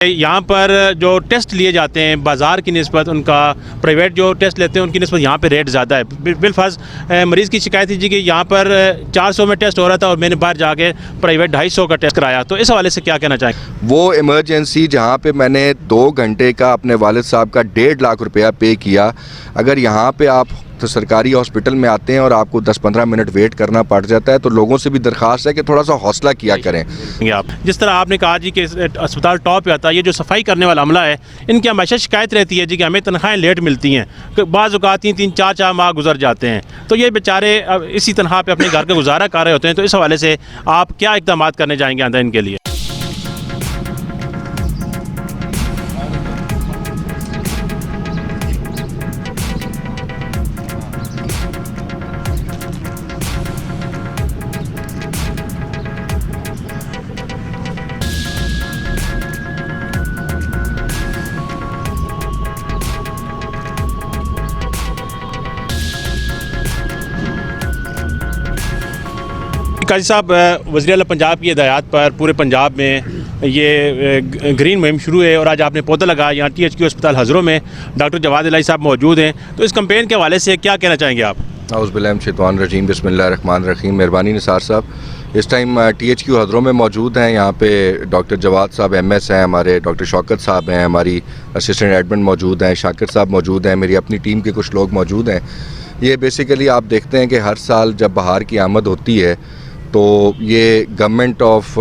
यहाँ पर जो टेस्ट लिए जाते हैं बाज़ार की निस्बत उनका प्राइवेट जो टेस्ट लेते हैं उनकी निस्बत यहाँ पे रेट ज़्यादा है। बिलफर्ज मरीज़ की शिकायत थी कि यहाँ पर 400 में टेस्ट हो रहा था और मैंने बाहर जाके प्राइवेट 250 का टेस्ट कराया। तो इस हवाले से क्या कहना चाहेंगे? वो इमरजेंसी जहाँ पे मैंने 2 घंटे का अपने वालिद साहब का 1.5 लाख रुपया पे किया, अगर यहाँ पे आप तो सरकारी हॉस्पिटल में आते हैं और आपको 10-15 मिनट वेट करना पड़ जाता है, तो लोगों से भी दरख्वास्त है कि थोड़ा सा हौसला किया करें। आप जिस तरह आपने कहा जी कि अस्पताल टॉप पे आता है, ये जो सफाई करने वाला अमला है इनकी हमेशा शिकायत रहती है जी कि हमें तनख्वाहें लेट मिलती हैं, बाज़ औक़ात 3-3, 4-4 माह गुजर जाते हैं, तो ये बेचारे इसी तनख्वाह पे अपने घर का गुजारा कर रहे होते हैं। तो इस हवाले से आप क्या इक़दाम करने जाएंगे आंदा इनके लिए? काजी साहब, वज़ीर आला पंजाब की हिदायत पर पूरे पंजाब में ये ग्रीन मुहिम शुरू है और आज आपने पौधा लगाया। यहाँ THQ अस्पताल हज़रों में डॉक्टर जवाद इलाही साहब मौजूद हैं, तो इस कैंपेन के हवाले से क्या कहना चाहेंगे आप? औज़ुबिल्लाहिमिनश्शैतानिर्रजीम, बिस्मिल्लाहिर्रहमानिर्रहीम। मेहरबानी निसार साहब, इस टाइम THQ हज़रों में मौजूद हैं। यहाँ पे डॉक्टर जवाद साहब MS हैं, हमारे डॉक्टर शौकत साहब हैं, हमारी असिस्टेंट एडमिन मौजूद हैं, शाकिर साहब मौजूद हैं, मेरी अपनी टीम के कुछ लोग मौजूद हैं। ये बेसिकली आप देखते हैं कि हर साल जब बहार की आमद होती है तो ये गवर्नमेंट ऑफ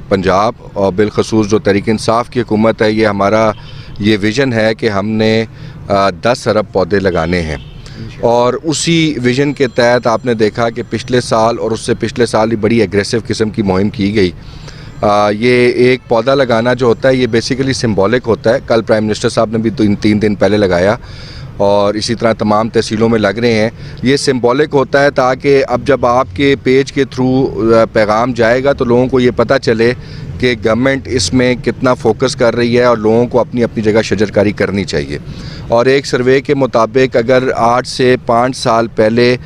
पंजाब और बिलखसूस जो तहरीक इंसाफ की हुकूमत है, ये हमारा ये विज़न है कि हमने 10 अरब पौधे लगाने हैं। और उसी विज़न के तहत आपने देखा कि पिछले साल और उससे पिछले साल ही बड़ी एग्रेसिव किस्म की मुहिम की गई। ये एक पौधा लगाना जो होता है ये बेसिकली सिंबॉलिक होता है। कल प्राइम मिनिस्टर साहब ने भी 3 दिन पहले लगाया और इसी तरह तमाम तहसीलों में लग रहे हैं। ये सिंबॉलिक होता है ताकि अब जब आपके पेज के थ्रू पैगाम जाएगा तो लोगों को ये पता चले कि गवर्नमेंट इसमें कितना फोकस कर रही है और लोगों को अपनी अपनी जगह शजरकारी करनी चाहिए। और एक सर्वे के मुताबिक अगर 8 से 5 साल पहले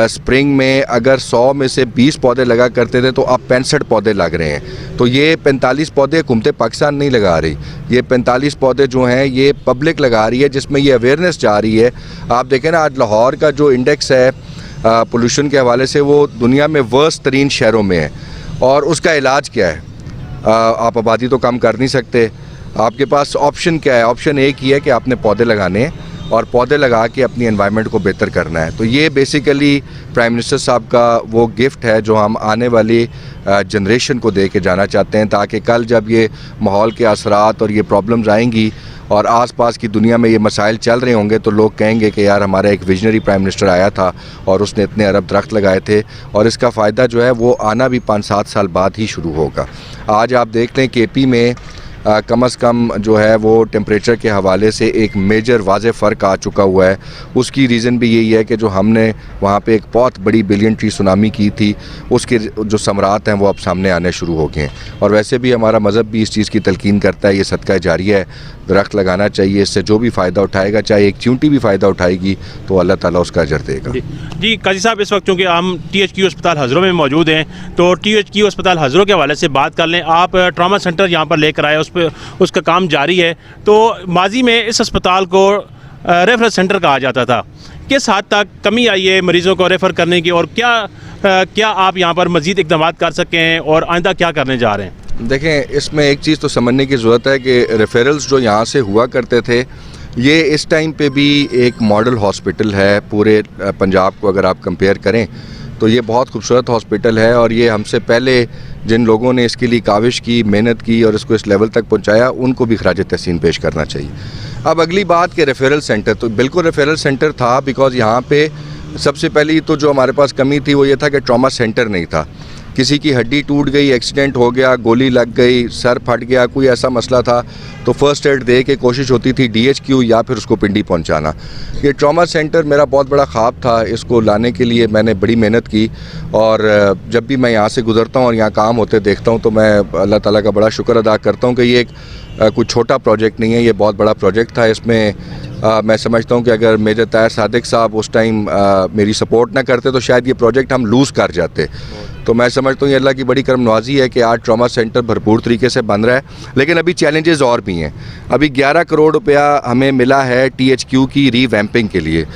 स्प्रिंग में अगर 100 में से 20 पौधे लगा करते थे तो अब 65 पौधे लग रहे हैं। तो ये 45 पौधे हुकूमत पाकिस्तान नहीं लगा रही, ये 45 पौधे जो हैं ये पब्लिक लगा रही है, जिसमें ये अवेयरनेस जा रही है। आप देखें ना, आज लाहौर का जो इंडेक्स है पोल्यूशन के हवाले से वो दुनिया में वर्स्ट तरीन शहरों में है। और उसका इलाज क्या है? आप आबादी तो कम कर नहीं सकते, आपके पास ऑप्शन क्या है? ऑप्शन एक ही है कि आपने पौधे लगाने हैं और पौधे लगा के अपनी एनवायरनमेंट को बेहतर करना है। तो ये बेसिकली प्राइम मिनिस्टर साहब का वो गिफ्ट है जो हम आने वाली जनरेशन को दे के जाना चाहते हैं, ताकि कल जब ये माहौल के असरात और ये प्रॉब्लम्स आएंगी और आसपास की दुनिया में ये मसाइल चल रहे होंगे तो लोग कहेंगे कि यार हमारा एक विजनरी प्राइम मिनिस्टर आया था और उसने इतने अरब दरख्त लगाए थे। और इसका फ़ायदा जो है वो आना भी 5-7 साल बाद ही शुरू होगा। आज आप देख लें KP में कम से कम जो है वो टेम्परेचर के हवाले से एक मेजर वाज़े फ़र्क आ चुका हुआ है। उसकी रीज़न भी यही है कि जो हमने वहाँ पे एक बहुत बड़ी बिलियन ट्री सुनामी की थी, उसके जो समरात हैं वो अब सामने आने शुरू हो गए हैं। और वैसे भी हमारा मज़हब भी इस चीज़ की तलकीन करता है, ये सदका जारिया है, दरख्त लगाना चाहिए। इससे जो भी फ़ायदा उठाएगा, चाहे एक चींटी भी फ़ायदा उठाएगी तो अल्लाह ताला उसका अजर देगा। जी काजी साहब, इस वक्त चूँकि हम THQ अस्पताल हज़रों में मौजूद हैं तो THQ अस्पताल हज़रों के हवाले से बात कर लें। आप ट्रामा सेंटर यहाँ पर लेकर आए, उसका काम जारी है। तो माजी में इस अस्पताल को रेफरल सेंटर कहा जाता था, किस हद तक कमी आई है मरीज़ों को रेफ़र करने की और क्या आप यहाँ पर मज़ीद इक़दाम कर सकें और आइंदा क्या करने जा रहे हैं? देखें, इसमें एक चीज़ तो समझने की ज़रूरत है कि रेफरल्स जो यहाँ से हुआ करते थे ये इस टाइम पे भी एक मॉडल हॉस्पिटल है पूरे पंजाब को अगर आप कंपेयर करें तो ये बहुत खूबसूरत हॉस्पिटल है। और ये हमसे पहले जिन लोगों ने इसके लिए काविश की, मेहनत की और इसको इस लेवल तक पहुंचाया, उनको भी खराज तहसीन पेश करना चाहिए। अब अगली बात कि रेफरल सेंटर, तो बिल्कुल रेफरल सेंटर था, बिकॉज़ यहाँ पे सबसे पहली तो जो हमारे पास कमी थी वो ये था कि ट्रॉमा सेंटर नहीं था। किसी की हड्डी टूट गई, एक्सीडेंट हो गया, गोली लग गई, सर फट गया, कोई ऐसा मसला था तो फ़र्स्ट एड दे के कोशिश होती थी DHQ या फिर उसको पिंडी पहुंचाना। ये ट्रॉमा सेंटर मेरा बहुत बड़ा ख्वाब था, इसको लाने के लिए मैंने बड़ी मेहनत की। और जब भी मैं यहाँ से गुज़रता हूँ और यहाँ काम होते देखता हूँ तो मैं अल्लाह ताला का बड़ा शुक्र अदा करता हूँ कि ये एक कोई छोटा प्रोजेक्ट नहीं है, ये बहुत बड़ा प्रोजेक्ट था। इसमें मैं समझता हूँ कि अगर मेजर ताहिर सादिक साहब उस टाइम मेरी सपोर्ट ना करते तो शायद ये प्रोजेक्ट हम लूज़ कर जाते। तो मैं समझता हूँ ये अल्लाह की बड़ी करम नवाजी है कि आज ट्रॉमा सेंटर भरपूर तरीके से बन रहा है, लेकिन अभी चैलेंजेस और भी हैं। अभी 11 करोड़ रुपया हमें मिला है THQ की रीवैम्पिंग के लिए।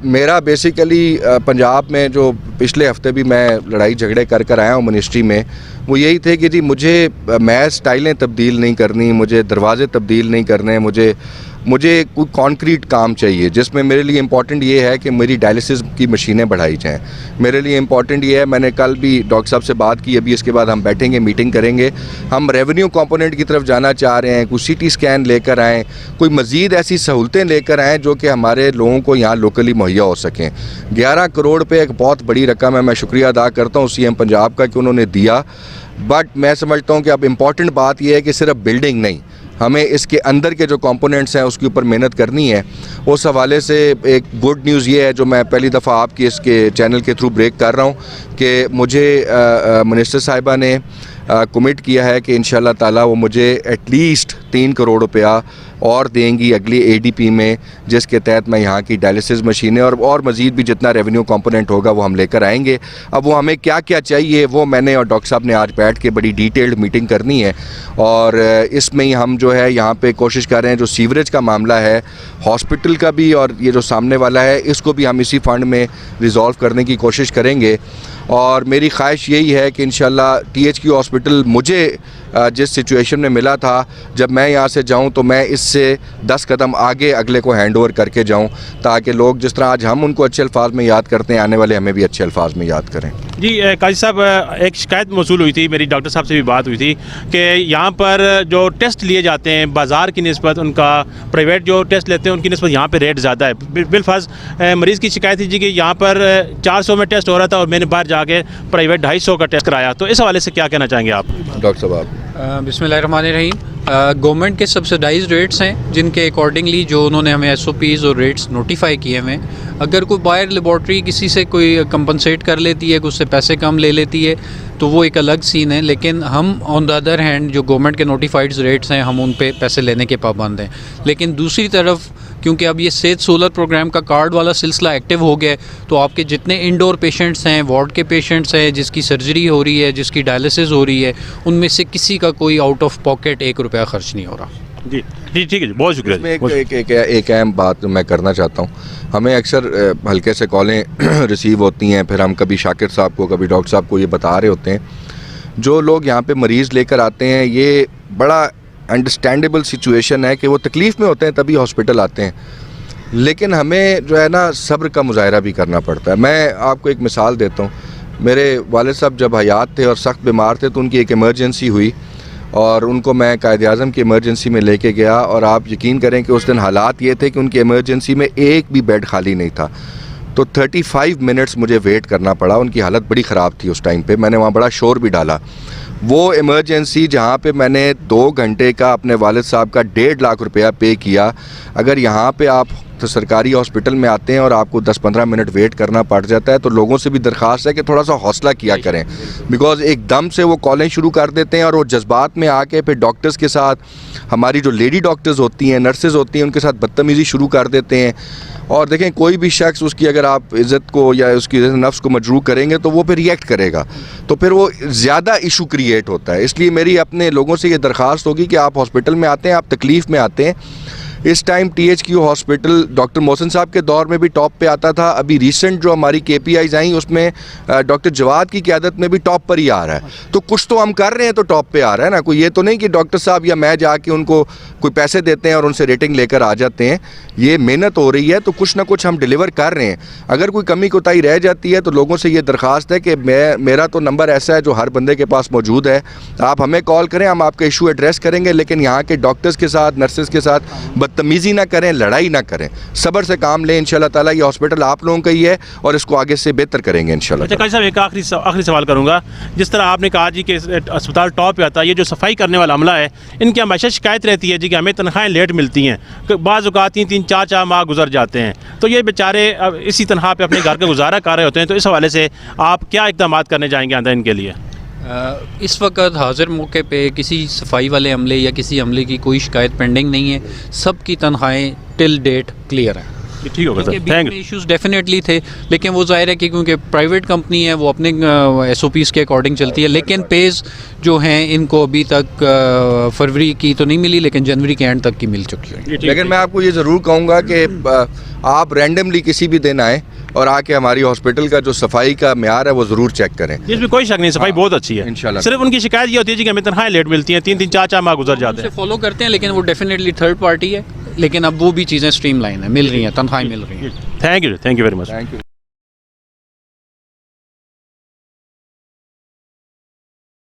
मेरा बेसिकली पंजाब में जो पिछले हफ्ते भी मैं लड़ाई झगड़े कर आया हूँ मिनिस्ट्री में, वो यही थे कि जी मुझे मैं स्टाइलें तब्दील नहीं करनी, मुझे दरवाज़े तब्दील नहीं करने, मुझे कोई कॉन्क्रीट काम चाहिए जिसमें मेरे लिए इम्पॉर्टेंट ये है कि मेरी डायलिसिस की मशीनें बढ़ाई जाएं। मेरे लिए इम्पॉर्टेंट ये है, मैंने कल भी डॉक्टर साहब से बात की, अभी इसके बाद हम बैठेंगे, मीटिंग करेंगे। हम रेवेन्यू कंपोनेंट की तरफ जाना चाह रहे हैं, कोई CT स्कैन लेकर आएँ, कोई मज़ीद ऐसी सहूलतें लेकर आएँ जो कि हमारे लोगों को यहाँ लोकली मुहैया हो सकें। 11 करोड़ रुपये एक बहुत बड़ी रकम है, मैं शुक्रिया अदा करता हूँ CM पंजाब का कि उन्होंने दिया। बट मैं समझता हूँ कि अब इम्पॉर्टेंट बात यह है कि सिर्फ बिल्डिंग नहीं, हमें इसके अंदर के जो कंपोनेंट्स हैं उसके ऊपर मेहनत करनी है। उस हवाले से एक गुड न्यूज़ ये है जो मैं पहली दफ़ा आपके इसके चैनल के थ्रू ब्रेक कर रहा हूँ कि मुझे मिनिस्टर साहिबा ने कमिट किया है कि इंशाल्लाह ताला वो मुझे एटलीस्ट 3 करोड़ रुपया और देंगी अगली ADP में, जिसके तहत मैं यहाँ की डायलिसिस मशीनें और मज़ीद भी जितना रेवेन्यू कंपोनेंट होगा वो हम लेकर आएंगे। अब वो हमें क्या क्या चाहिए वो मैंने और डॉक्टर साहब ने आज बैठ के बड़ी डिटेल्ड मीटिंग करनी है, और इसमें ही हम जो है यहाँ पे कोशिश कर रहे हैं, जो सीवरेज का मामला है हॉस्पिटल का भी और ये जो सामने वाला है इसको भी हम इसी फंड में रिज़ॉल्व करने की कोशिश करेंगे। और मेरी ख्वाहिश यही है कि इंशाल्लाह THQ हॉस्पिटल मुझे जिस सिचुएशन में मिला था, जब मैं यहाँ से जाऊँ तो मैं इससे 10 कदम आगे अगले को हैंड ओवर करके जाऊँ, ताकि लोग जिस तरह आज हम उनको अच्छे अल्फाज में याद करते हैं, आने वाले हमें भी अच्छे अल्फाज में याद करें। जी काजी साहब, एक शिकायत मौसूल हुई थी, मेरी डॉक्टर साहब से भी बात हुई थी कि यहाँ पर जो टेस्ट लिए जाते हैं बाज़ार की निस्बत, उनका प्राइवेट जो टेस्ट लेते हैं उनकी निस्बत यहाँ पे रेट ज़्यादा है। बिलफर्ज मरीज़ की शिकायत थी जी कि यहाँ पर 400 में टेस्ट हो रहा था और मैंने बाहर जाके प्राइवेट 250 का टेस्ट कराया। तो इस हवाले से क्या कहना चाहेंगे आप? डॉक्टर साहब बिस्मिल्लाहिर्रहमानिर्रहीम। गवर्नमेंट के सब्सिडाइज्ड रेट्स हैं जिनके अकॉर्डिंगली जो उन्होंने हमें SOPs और रेट्स नोटिफाई किए हुए हैं। अगर कोई बाहर लेबॉर्ट्री किसी से कोई कंपनसेट कर लेती है, उससे पैसे कम ले लेती है, तो वो एक अलग सीन है। लेकिन हम ऑन द अदर हैंड जो गवर्नमेंट के नोटिफाइड रेट्स हैं हम उन पे पैसे लेने के पाबंद हैं। लेकिन दूसरी तरफ क्योंकि अब ये सेहत सोलर प्रोग्राम का कार्ड वाला सिलसिला एक्टिव हो गया है, तो आपके जितने इंडोर पेशेंट्स हैं, वार्ड के पेशेंट्स हैं, जिसकी सर्जरी हो रही है, जिसकी डायलिसिस हो रही है, उनमें से किसी का कोई आउट ऑफ पॉकेट 1 रुपया खर्च नहीं हो रहा। जी जी ठीक है जी, बहुत शुक्रिया। इसमें एक अहम बात मैं करना चाहता हूँ। हमें अक्सर हल्के से कॉलें रिसीव होती हैं, फिर हम कभी शाकिर साहब को कभी डॉक्टर साहब को ये बता रहे होते हैं, जो लोग यहाँ पे मरीज़ लेकर आते हैं ये बड़ा अंडरस्टैंडेबल सिचुएशन है कि वो तकलीफ़ में होते हैं तभी हॉस्पिटल आते हैं, लेकिन हमें जो है ना सब्र का मुजाहरा भी करना पड़ता है। मैं आपको एक मिसाल देता हूँ। मेरे वालिद साहब जब हयात थे और सख्त बीमार थे तो उनकी एक इमरजेंसी हुई और उनको मैं कायद-ए-आज़म की इमरजेंसी में लेके गया, और आप यकीन करें कि उस दिन हालात ये थे कि उनकी इमरजेंसी में एक भी बेड खाली नहीं था। तो 35 मिनट्स मुझे वेट करना पड़ा। उनकी हालत बड़ी ख़राब थी उस टाइम पे। मैंने वहाँ बड़ा शोर भी डाला। वो इमरजेंसी जहाँ पे मैंने 2 घंटे का अपने वालिद साहब का 1.5 लाख रुपया पे किया, अगर यहाँ पे आप तो सरकारी हॉस्पिटल में आते हैं और आपको 10-15 मिनट वेट करना पड़ जाता है, तो लोगों से भी दरख्वास्त है कि थोड़ा सा हौसला किया करें, बिकॉज़ एकदम से वो कॉलें शुरू कर देते हैं और वो जज्बात में आके फिर डॉक्टर्स के साथ, हमारी जो लेडी डॉक्टर्स होती हैं, नर्सेज होती हैं, उनके साथ बदतमीज़ी शुरू कर देते हैं। और देखें, कोई भी शख्स उसकी अगर आप इज़्ज़त को या उसकी नफ्स को मजरूह करेंगे तो वो फिर रिएक्ट करेगा, तो फिर वो ज़्यादा इशू क्रिएट होता है। इसलिए मेरी अपने लोगों से ये दरख्वास्त होगी कि आप हॉस्पिटल में आते हैं, आप तकलीफ़ में आते हैं। इस time THQ hospital doctor Mohsin साहब के दौर में भी टॉप पे आता था। अभी रिसेंट जो हमारी KPIs आई उसमें डॉक्टर जवाद की क़यादत में भी टॉप पर ही आ रहा है। तो कुछ तो हम कर रहे हैं तो टॉप पे आ रहा है ना। कोई ये तो नहीं कि डॉक्टर साहब या मैं जाके उनको कोई पैसे देते हैं और उनसे रेटिंग लेकर आ जाते हैं। ये मेहनत हो रही है तो कुछ ना कुछ हम डिलीवर कर रहे हैं। अगर कोई कमी कोताही रह जाती है तो लोगों से ये दरख्वास्त है कि मेरा तो नंबर ऐसा है जो हर बंदे के पास मौजूद है, आप हमें कॉल करें, हम आपका इशू एड्रेस करेंगे। लेकिन यहाँ के डॉक्टर्स के साथ, नर्सेज के साथ बदतमीज़ी ना करें, लड़ाई ना करें, सब्र से काम लें। इंशाल्लाह ताला ये हॉस्पिटल आप लोगों का ही है और इसको आगे से बेहतर करेंगे इंशाल्लाह। अच्छा काजी साहब, एक आखिरी सवाल करूँगा। जिस तरह आपने कहा जी कि अस्पताल टॉप पे आता है, ये जो सफाई करने वाला अमला है, इनकी हमेशा शिकायत रहती है जी कि हमें तनख्वाहें लेट मिलती हैं, बाज़ औक़ात 3-4 माह गुजर जाते हैं, तो ये बेचारे अब इसी तनख्वाह पे अपने घर का गुजारा कर रहे होते हैं। तो इस हवाले से आप क्या इक़दाम करने जाएंगे आंदा इनके लिए? इस वक्त हाजिर मौके पे किसी सफाई वाले अमले या किसी अमले की कोई शिकायत पेंडिंग नहीं है। सब की तनख्वाहें टिल डेट क्लियर है। ठीक होगा sir, thank you. Issues definitely थे, लेकिन वो जाहिर है कि क्योंकि प्राइवेट कंपनी है वो अपने SOPs के अकॉर्डिंग चलती है, लेकिन पेज जो हैं इनको अभी तक फरवरी की तो नहीं मिली, लेकिन जनवरी के एंड तक की मिल चुकी है। लेकिन मैं आपको ये ज़रूर कहूँगा कि आप रैंडमली किसी भी दिन आएँ और आके हमारी हॉस्पिटल का जो सफाई का म्यार है वो ज़रूर चेक करें। इसमें कोई शक नहीं, सफाई बहुत अच्छी है इंशाल्लाह। सिर्फ उनकी शिकायत ये होती है जी कि हमें तनख्वाहें लेट मिलती हैं, 3-3 4-4 माह गुजर जाते हैं। फॉलो करते हैं, लेकिन वो डेफिनेटली थर्ड पार्टी है, लेकिन अब वो भी चीज़ें स्ट्रीमलाइन है, मिल रही हैं, तनख्वाहें मिल रही हैं। Thank you very much. Thank you.